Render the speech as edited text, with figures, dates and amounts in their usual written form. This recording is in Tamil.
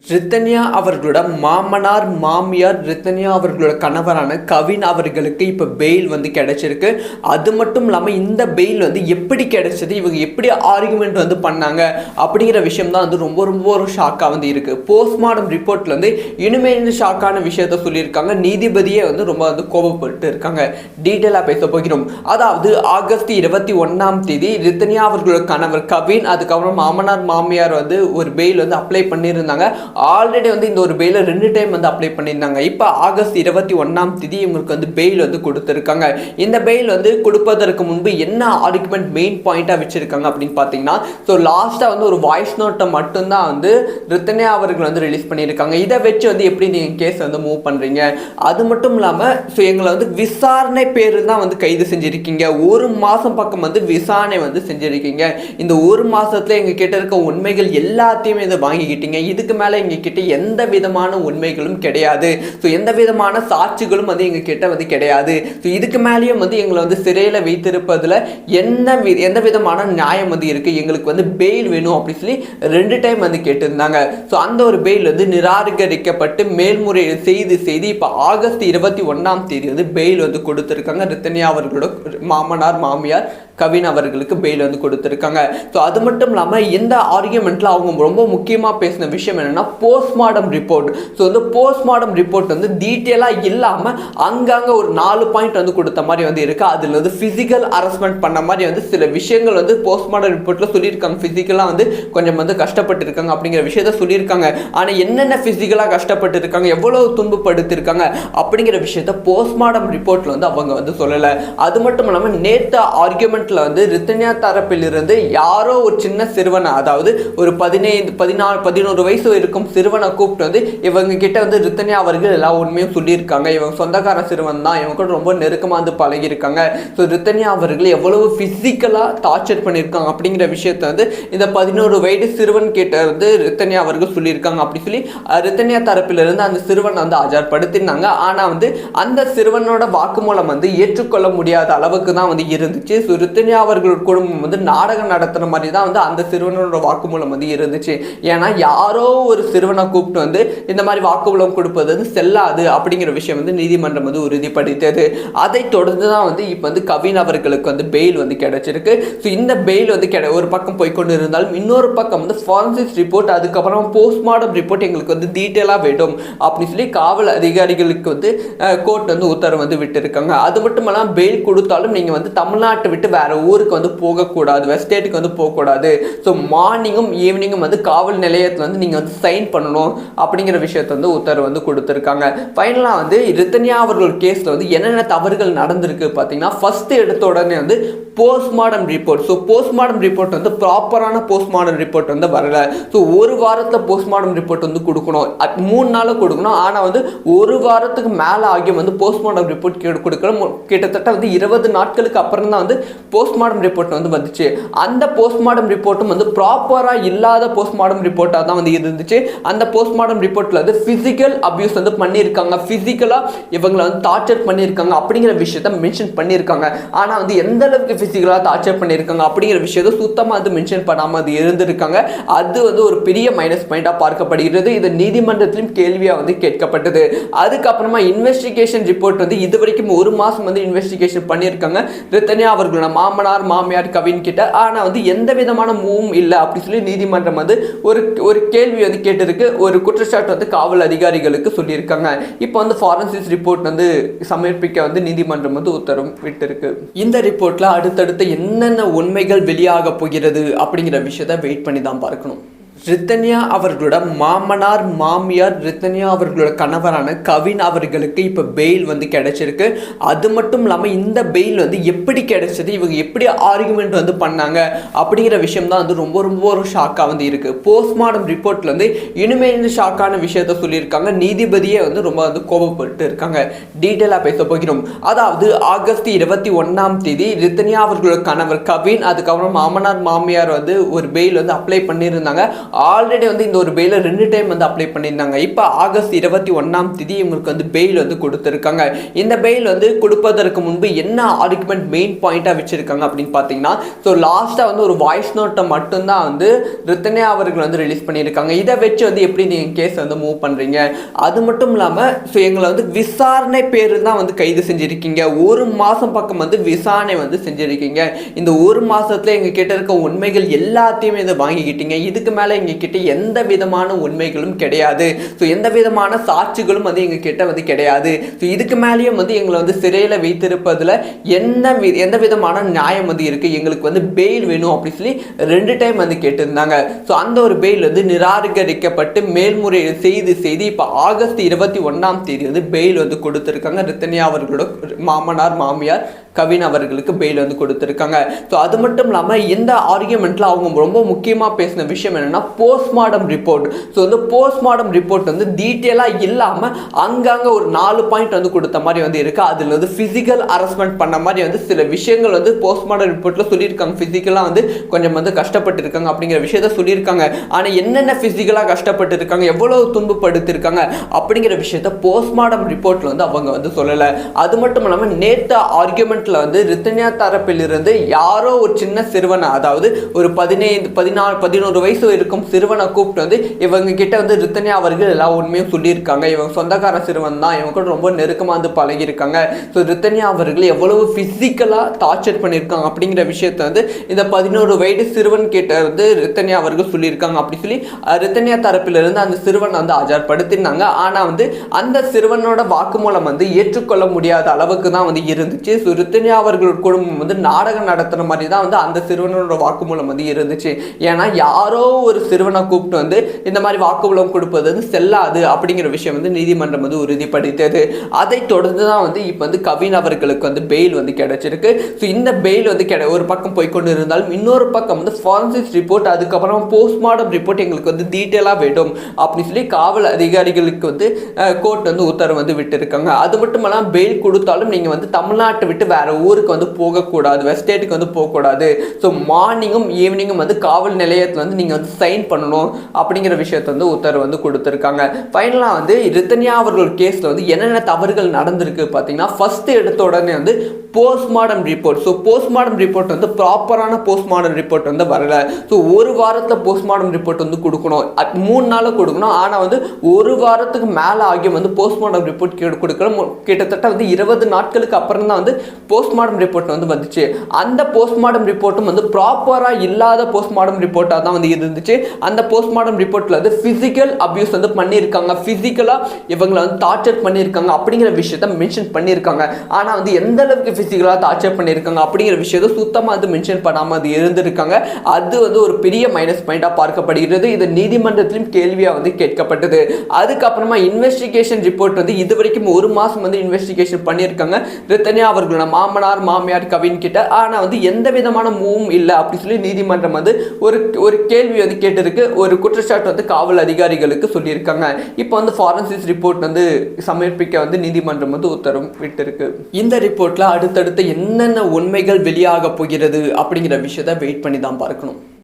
ரித்தன்யா அவர்களோட மாமனார் மாமியார் ரித்தன்யா அவர்களோட கணவரான கவின் அவர்களுக்கு இப்போ பெயில் வந்து கிடைச்சிருக்கு. அது மட்டும் இல்லாமல் இந்த பெயில் வந்து எப்படி கிடைச்சது, இவங்க எப்படி ஆர்குமெண்ட் வந்து பண்ணாங்க அப்படிங்கிற விஷயம் தான் வந்து ரொம்ப ரொம்ப ஒரு ஷாக்காக வந்து இருக்குது. போஸ்ட்மார்டம் ரிப்போர்ட்டில் வந்து இனிமேல் ஷாக்கான விஷயத்த சொல்லியிருக்காங்க. நீதிபதியே வந்து ரொம்ப வந்து கோபப்பட்டு இருக்காங்க. டீட்டெயிலாக பேச போகிறோம். அதாவது ஆகஸ்ட் 21 ரித்தன்யா அவர்களோட கணவர் கவின், அதுக்கப்புறம் மாமனார் மாமியார் வந்து ஒரு பெயில் வந்து அப்ளை பண்ணியிருந்தாங்க. ஆல்ரெடி வந்து இந்த ஒரு பெயில 2 டைம் வந்து அப்ளை பண்ணியிருந்தாங்க. இப்போ ஆகஸ்ட் 21 இவங்களுக்கு வந்து பெயில் வந்து கொடுத்துருக்காங்க. இந்த பெயில் வந்து கொடுப்பதற்கு முன்பு என்ன ஆர்குமெண்ட் மெயின் பாயிண்டாக வச்சிருக்காங்க அப்படின்னு பார்த்தீங்கன்னா, ஸோ லாஸ்ட்டாக வந்து ஒரு வாய்ஸ் நோட்டை மட்டும்தான் வந்து ரித்தன்யா அவர்கள் வந்து ரிலீஸ் பண்ணியிருக்காங்க. இதை வச்சு வந்து எப்படி நீங்கள் கேஸ் வந்து மூவ் பண்ணுறீங்க, அது மட்டும் இல்லாமல் ஸோ எங்களை வந்து விசாரணை பேர் தான் வந்து கைது செஞ்சுருக்கீங்க. 1 மாதம் பக்கம் வந்து விசாரணை வந்து செஞ்சுருக்கீங்க. இந்த 1 மாதத்துல எங்கள் கிட்ட இருக்க உண்மைகள் எல்லாத்தையுமே இதை வாங்கிக்கிட்டீங்க. இதுக்கு மேலே எங்ககிட்ட எந்த விதமான உண்மைகளும் கிடையாது. ஸோ எந்த விதமான சாட்சிகளும் வந்து எங்ககிட்ட வந்து கிடையாது. ஸோ இதுக்கு மேலேயும் வந்து எங்களை வந்து சிறையில் வைத்திருப்பதில் எந்த விதமான நியாயம் வந்து இருக்குது, எங்களுக்கு வந்து பெயில் வேணும் அப்படின்னு சொல்லி 2 டைம் வந்து கேட்டிருந்தாங்க. ஸோ அந்த ஒரு பெயில் வந்து நிராகரிக்கப்பட்டு மேல்முறையீடு செய்து இப்போ ஆகஸ்ட் 21 வந்து பெயில் வந்து கொடுத்துருக்காங்க. ரித்தன்யா அவர்களோட மாமனார் மாமியார் கவின் அவர்களுக்கு பெயில் வந்து கொடுத்துருக்காங்க. ஸோ அது மட்டும் இல்லாமல் இந்த ஆர்குமெண்ட்டில் அவங்க ரொம்ப முக்கியமாக பேசின விஷயம் என்னென்னா போஸ்ட்மார்டம் ரிப்போர்ட். ஸோ இந்த போஸ்ட்மார்டம் ரிப்போர்ட் வந்து டீட்டெயிலாக இல்லாமல் அங்கங்கே ஒரு 4 பாயிண்ட் வந்து கொடுத்த மாதிரி வந்து இருக்குது. அதில் வந்து ஃபிசிக்கல் ஹராஸ்மெண்ட் பண்ண மாதிரி வந்து சில விஷயங்கள் வந்து போஸ்ட்மார்டம் ரிப்போர்ட்டில் சொல்லியிருக்காங்க. ஃபிசிக்கலாக வந்து கொஞ்சம் வந்து கஷ்டப்பட்டுருக்காங்க அப்படிங்கிற விஷயத்த சொல்லியிருக்காங்க. ஆனால் என்னென்ன ஃபிசிக்கலாக கஷ்டப்பட்டு இருக்காங்க, எவ்வளோ துன்பப்படுத்திருக்காங்க அப்படிங்கிற விஷயத்த போஸ்ட்மார்டம் ரிப்போர்ட்டில் வந்து அவங்க வந்து சொல்லலை. அது மட்டும் இல்லாமல் நேற்று ஆர்குமெண்ட் வந்து ரித்தன்யா தரப்பில் இருந்து யாரோ ஒரு சின்ன சிறுவனை, அதாவது ஒரு 11 வயசு இருக்கும் சிறுவனை கூப்பிட்டு வந்து இவங்க கிட்ட வந்து ரித்தன்யா அவர்கள் எல்லா உண்மையும் சொல்லியிருக்காங்க. இவங்க சொந்தக்கார சிறுவன் தான், இவங்க கூட ரொம்ப நெருக்கமாக வந்து பழகியிருக்காங்க. ஸோ ரித்தன்யா அவர்கள் எவ்வளவு பிசிக்கலாக டார்ச்சர் பண்ணியிருக்காங்க அப்படிங்கிற விஷயத்த வந்து இந்த 11 வயது சிறுவன் கிட்ட வந்து ரித்தன்யா அவர்கள் சொல்லியிருக்காங்க அப்படி சொல்லி ரித்தன்யா தரப்பிலிருந்து அந்த சிறுவன் வந்து ஆஜர்படுத்தினாங்க. ஆனால் வந்து அந்த சிறுவனோட வாக்குமூலம் வந்து ஏற்றுக்கொள்ள முடியாத அளவுக்கு தான் வந்து இருந்துச்சு. ஸோ ரித்தன்யா அவர்களோட குடும்பம் வந்து நாடகம் நடத்துற மாதிரி தான் வந்து அந்த சிறுவனோட வாக்குமூலம் வந்து இருந்துச்சு. ஏன்னா யாரோ ஒரு சிறுவனை கூப்பிட்டு வந்து இந்த மாதிரி வாக்குமூலம் கொடுப்பது வந்து செல்லாது அப்படிங்கிற விஷயம் வந்து நீதிமன்றம் வந்து உறுதிப்படுத்தது. அதை தொடர்ந்து தான் வந்து இப்போ வந்து கவின் அவர்களுக்கு வந்து பெயில் வந்து கிடைச்சிருக்கு. ஸோ இந்த பெயில் வந்து ஒரு பக்கம் போய்கொண்டு இருந்தாலும் இன்னொரு பக்கம் வந்து ஃபாரன்சிக் ரிப்போர்ட், அதுக்கப்புறம் போஸ்ட்மார்டம் ரிப்போர்ட் எங்களுக்கு வந்து டீட்டெயிலாக வேண்டும் அப்படின்னு சொல்லி காவல் அதிகாரிகளுக்கு வந்து கோர்ட் வந்து உத்தரவு வந்து விட்டுருக்காங்க. அது மட்டும் இல்லாமல் பெயில் கொடுத்தாலும் நீங்கள் வந்து தமிழ்நாட்டை விட்டு வேற ஊருக்கு வந்து போகக்கூடாது, வெஸ்ட் ஸ்டேட்டுக்கு வந்து போகக்கூடாது. ஸோ மார்னிங்கும் ஈவினிங்கும் வந்து காவல் நிலையத்தில் வந்து நீங்கள் வந்து சைன் பண்ணணும் அப்படிங்கிற விஷயத்தை வந்து உத்தரவு வந்து கொடுத்துருக்காங்க. ஃபைனலாக வந்து ரித்தன்யா அவர்கள் கேஸில் வந்து என்னென்ன தவறுகள் நடந்திருக்கு பார்த்தீங்கன்னா, ஃபர்ஸ்ட் எடுத்த உடனே வந்து post-mortem report. So post-mortem report வந்து ப்ராப்பரான போஸ்ட்மார்டம் ரிப்போர்ட் வந்து வரல. ஸோ 1 வாரத்தில் போஸ்ட்மார்டம் ரிப்போர்ட் வந்து கொடுக்கணும், 3 நாள் கொடுக்கணும். ஆனால் வந்து 1 வாரத்துக்கு மேலே ஆகியும் வந்து போஸ்ட்மார்டம் ரிப்போர்ட் கொடுக்கணும். கிட்டத்தட்ட வந்து 20 நாட்களுக்கு அப்புறம் தான் வந்து போஸ்ட்மார்டம் ரிப்போர்ட் வந்து வந்துச்சு. அந்த போஸ்ட்மார்டம் ரிப்போர்ட்டும் வந்து ப்ராப்பராக இல்லாத போஸ்ட்மார்டம் ரிப்போர்ட்டாக தான் வந்து இருந்துச்சு. அந்த போஸ்ட்மார்டம் ரிப்போர்ட்டில் வந்து ஃபிசிக்கல் அபியூஸ் வந்து பண்ணியிருக்காங்க, ஃபிசிக்கலாக இவங்களை வந்து டார்ச்சர் பண்ணியிருக்காங்க அப்படிங்கிற விஷயத்த மென்ஷன் பண்ணியிருக்காங்க. ஆனால் வந்து எந்த அளவுக்கு ஃபிசிக்கலாக டார்ச்சர் பண்ணியிருக்காங்க அப்படிங்கிற விஷயத்தை சுத்தமாக வந்து மென்ஷன் பண்ணாமல் அது இருந்திருக்காங்க. அது வந்து ஒரு பெரிய மைனஸ் பாயிண்டாக பார்க்கப்படுகிறது. இது நீதிமன்றத்திலும் கேள்வியாக வந்து கேட்கப்பட்டது. அதுக்கப்புறமா இன்வெஸ்டிகேஷன் ரிப்போர்ட் வந்து இது வரைக்கும் 1 மாதம் வந்து இன்வெஸ்டிகேஷன் பண்ணியிருக்காங்க ரித்தன்யா அவர்களோட மாமனார் மாமியார் கவின் கிட்ட. ஆனால் வந்து எந்த விதமான மூவும் இல்லை அப்படி சொல்லி நீதிமன்றம் வந்து ஒரு கேள்வி வந்து கேட்டிருக்கு, ஒரு குற்றச்சாட்டு வந்து காவல் அதிகாரிகளுக்கு சொல்லியிருக்காங்க. இப்போ வந்து ஃபாரன்சிக் ரிப்போர்ட் வந்து சமர்ப்பிக்க வந்து நீதிமன்றம் வந்து உத்தரவு விட்டிருக்கு. இந்த ரிப்போர்ட்ல அடுத்தடுத்து என்னென்ன உண்மைகள் வெளியாக போகிறது அப்படிங்கிற விஷயத்தை வெயிட் பண்ணி தான் பார்க்கணும். ரித்தன்யா அவர்களோட மாமனார் மாமியார் ரித்தன்யா அவர்களோட கணவரான கவின் அவர்களுக்கு இப்போ பெயில் வந்து கிடைச்சிருக்கு. அது மட்டும் இல்லாமல் இந்த பெயில் வந்து எப்படி கிடைச்சது, இவங்க எப்படி ஆர்குமெண்ட் வந்து பண்ணாங்க அப்படிங்கிற விஷயம் தான் வந்து ரொம்ப ரொம்ப ஒரு ஷாக்காக வந்து இருக்குது. போஸ்ட்மார்டம் ரிப்போர்ட்டில் வந்து இனிமேல் ஷாக்கான விஷயத்த சொல்லியிருக்காங்க. நீதிபதியே வந்து ரொம்ப வந்து கோபப்பட்டு இருக்காங்க. டீட்டெயிலாக பேச போகிறோம். அதாவது ஆகஸ்ட் 21 ரித்தன்யா அவர்களோட கணவர் கவின், அதுக்கப்புறம் மாமனார் மாமியார் வந்து ஒரு பெயில் வந்து அப்ளை பண்ணியிருந்தாங்க. ஆல்ரெடி வந்து இந்த ஒரு பெயில 2 டைம் வந்து அப்ளை பண்ணியிருந்தாங்க. இப்போ ஆகஸ்ட் 21ஆம் தேதி இவங்களுக்கு வந்து பெயில் வந்து கொடுத்துருக்காங்க. இந்த பெயில் வந்து கொடுப்பதற்கு முன்பு என்ன ஆர்குமெண்ட் மெயின் பாயிண்டா வச்சிருக்காங்க அப்படின்னு பார்த்தீங்கன்னா, ஸோ லாஸ்டா வந்து ஒரு வாய்ஸ் நோட்டை மட்டும்தான் வந்து ரித்தன்யா அவர்கள் வந்து ரிலீஸ் பண்ணியிருக்காங்க. இதை வச்சு வந்து எப்படி நீங்கள் கேஸ் வந்து மூவ் பண்ணுறீங்க, அது மட்டும் இல்லாமல் ஸோ எங்களை வந்து விசாரணை பேரில் தான் வந்து கைது செஞ்சுருக்கீங்க, 1 மாதம் பக்கம் வந்து விசாரணை வந்து செஞ்சுருக்கீங்க, இந்த 1 மாதத்துல எங்கள் கிட்ட இருக்க உண்மைகள் எல்லாத்தையுமே இதை வாங்கிக்கிட்டீங்க, இதுக்கு மேலே எங்கள் கிட்ட எந்த விதமான உண்மைகளும் கிடையாது, ஸோ எந்த விதமான சாட்சிகளும் வந்து எங்கள் கிட்ட வந்து கிடையாது, ஸோ இதுக்கு மேலேயும் வந்து எங்களை வந்து சிறையில் வைத்திருப்பதில் எந்த விதமான நியாயம் வந்து இருக்குது, எங்களுக்கு வந்து பெயில் வேணும் அப்படி சொல்லி 2 டைம் வந்து கேட்டிருந்தாங்க. ஸோ அந்த ஒரு பெயில் வந்து நிராகரிக்கப்பட்டு மேல்முறையீடு செய்து இப்போ ஆகஸ்ட் 21ஆம் தேதி வந்து பெயில் வந்து கொடுத்துருக்காங்க. ரித்தன்யா அவர்களோட மாமனார் மாமியார் கவின் அவர்களுக்கு பெயில் வந்து கொடுத்துருக்காங்க. ஸோ அது மட்டும் இல்லாமல் இந்த ஆர்கியூமெண்ட்டில் அவங்க ரொம்ப முக்கியமாக பேசின விஷயம் என்னென்னா போஸ்ட்மார்டம் ரிப்போர்ட். ஸோ வந்து போஸ்ட்மார்டம் ரிப்போர்ட் வந்து டீட்டெயிலாக இல்லாமல் அங்கங்கே ஒரு 4 பாயிண்ட் வந்து கொடுத்த மாதிரி வந்து இருக்குது. அதில் வந்து ஃபிசிக்கல் ஹராஸ்மெண்ட் பண்ண மாதிரி வந்து சில விஷயங்கள் வந்து போஸ்ட்மார்டம் ரிப்போர்ட்டில் சொல்லியிருக்காங்க. ஃபிசிக்கலாக வந்து கொஞ்சம் வந்து கஷ்டப்பட்டு இருக்காங்க அப்படிங்கிற விஷயத்த சொல்லியிருக்காங்க. ஆனால் என்னென்ன ஃபிசிக்கலாக கஷ்டப்பட்டு இருக்காங்க, எவ்வளோ துன்பப்படுத்திருக்காங்க அப்படிங்கிற விஷயத்த போஸ்ட்மார்டம் ரிப்போர்ட்டில் வந்து அவங்க வந்து சொல்லலை. அது மட்டும் இல்லாமல் நேற்று ஆர்கியூமெண்ட் வந்து ரித்தன்யா தரப்பிலிருந்து யாரோ ஒரு சின்ன சிறுவனை, அதாவது ஒரு 11 வயசு இருக்கும் சிறுவனை கூப்பிட்டு வந்து இவங்க கிட்ட வந்து ரித்தன்யா அவர்கள் எல்லா உண்மையும் சொல்லியிருக்காங்க, இவங்க சொந்தக்கார சிறுவன் தான், இவங்க கூட ரொம்ப நெருக்கமாக வந்து பழகியிருக்காங்க, ஸோ ரித்தன்யா அவர்கள் எவ்வளவு பிசிக்கலா டார்ச்சர் பண்ணியிருக்காங்க அப்படிங்கிற விஷயத்த வந்து இந்த 11 வயது சிறுவன் கிட்ட வந்து ரித்தன்யா அவர்கள் சொல்லியிருக்காங்க அப்படி சொல்லி ரித்தன்யா தரப்பிலிருந்து அந்த சிறுவன் வந்து ஆஜர்படுத்தினாங்க. ஆனால் வந்து அந்த சிறுவனோட வாக்குமூலம் வந்து ஏற்றுக்கொள்ள முடியாத அளவுக்கு தான் வந்து இருந்துச்சு. ஸோ ரித்தன்யா அவர்கள் குடும்பம் வந்து நாடகம் நடத்துற மாதிரி தான் வந்து அந்த சிறுவனோட வாக்குமூலம் வந்து இருந்துச்சு. ஏன்னா யாரோ ஒரு சிறுவனை கூப்பிட்டு வந்து இந்த மாதிரி வாக்குமூலம் கொடுப்பது வந்து செல்லாது அப்படிங்கிற விஷயம் வந்து நீதிமன்றம் வந்து உறுதிப்படுத்தியது. அதை தொடர்ந்து தான் வந்து இப்போ வந்து கவின் அவர்களுக்கு வந்து பெயில் வந்து கிடைச்சிருக்கு. ஸோ இந்த பெயில் வந்து ஒரு பக்கம் போய்கொண்டு இருந்தாலும் இன்னொரு பக்கம் வந்து ஃபாரன்சிக் ரிப்போர்ட், அதுக்கப்புறம் போஸ்ட்மார்டம் ரிப்போர்ட் எங்களுக்கு வந்து டீட்டெயிலாக வேண்டும் அப்படின்னு சொல்லி காவல் அதிகாரிகளுக்கு வந்து கோர்ட் வந்து உத்தரவு வந்து விட்டு இருக்காங்க. அது மட்டும் இல்லாமல் பெயில் கொடுத்தாலும் நீங்கள் வந்து தமிழ்நாட்டை விட்டு வேற ஊருக்கு வந்து போகக்கூடாது, வெஸ்ட் ஸ்டேட்டுக்கு வந்து போகக்கூடாது, ஸோ மார்னிங்கும் ஈவினிங்கும் வந்து காவல் நிலையத்தில் வந்து நீங்கள் வந்து சைன் பண்ணணும் அப்படிங்கிற விஷயத்தை வந்து உத்தரவு வந்து கொடுத்துருக்காங்க. ஃபைனலாக வந்து ரித்தன்யா அவர்கள் கேஸில் வந்து என்னென்ன தவறுகள் நடந்திருக்கு பார்த்தீங்கன்னா, ஃபர்ஸ்ட் எடுத்த உடனே வந்து post-mortem report. So post-mortem report வந்து ப்ராப்பரான போஸ்ட்மார்டம் ரிப்போர்ட் வந்து வரல. ஸோ 1 வாரத்தில் போஸ்ட்மார்டம் ரிப்போர்ட் வந்து கொடுக்கணும், 3 நாளில் கொடுக்கணும். ஆனால் வந்து 1 வாரத்துக்கு மேலே ஆகியும் வந்து போஸ்ட்மார்டம் ரிப்போர்ட் கொடுக்கணும். கிட்டத்தட்ட வந்து 20 நாட்களுக்கு அப்புறம் தான் வந்து போஸ்ட்மார்டம் ரிப்போர்ட் வந்து வந்துச்சு. அந்த போஸ்ட்மார்டம் ரிப்போர்ட்டும் வந்து ப்ராப்பராக இல்லாத போஸ்ட்மார்டம் ரிப்போர்ட்டாக தான் வந்து இருந்துச்சு. அந்த போஸ்ட்மார்டம் ரிப்போர்ட்டில் வந்து ஃபிசிக்கல் அபியூஸ் வந்து பண்ணியிருக்காங்க, ஃபிசிக்கலாக இவங்களை வந்து டார்ச்சர் பண்ணியிருக்காங்க அப்படிங்கிற விஷயத்த மென்ஷன் பண்ணியிருக்காங்க. ஆனால் வந்து எந்த அளவுக்கு ஃபிசிக்கலாக டார்ச்சர் பண்ணியிருக்காங்க அப்படிங்கிற விஷயத்தை சுத்தமாக அது மென்ஷன் பண்ணாமல் அது இருந்திருக்காங்க. அது வந்து ஒரு பெரிய மைனஸ் பாயிண்டாக பார்க்கப்படுகிறது. இது நீதிமன்றத்திலும் கேள்வியாக வந்து கேட்கப்பட்டது. அதுக்கப்புறமா இன்வெஸ்டிகேஷன் ரிப்போர்ட் வந்து இது வரைக்கும் 1 மாதம் வந்து இன்வெஸ்டிகேஷன் பண்ணியிருக்காங்க ரித்தன்யா அவர்களோட மாமனார் மாமியார் கவின் கிட்ட. ஆனால் வந்து எந்த விதமான மூவும் இல்லை அப்படி சொல்லி நீதிமன்றம் வந்து ஒரு கேள்வி வந்து கேட்டிருக்கு, ஒரு குற்றச்சாட்டு வந்து காவல் அதிகாரிகளுக்கு சொல்லியிருக்காங்க. இப்போ வந்து ஃபாரன்சிக் ரிப்போர்ட் வந்து சமர்ப்பிக்க வந்து நீதிமன்றம் வந்து உத்தரவு விட்டிருக்கு. இந்த ரிப்போர்ட்ல அடுத்தடுத்து என்னென்ன உண்மைகள் வெளியாக போகிறது அப்படிங்கிற விஷயத்தை வெயிட் பண்ணி தான் பார்க்கணும்.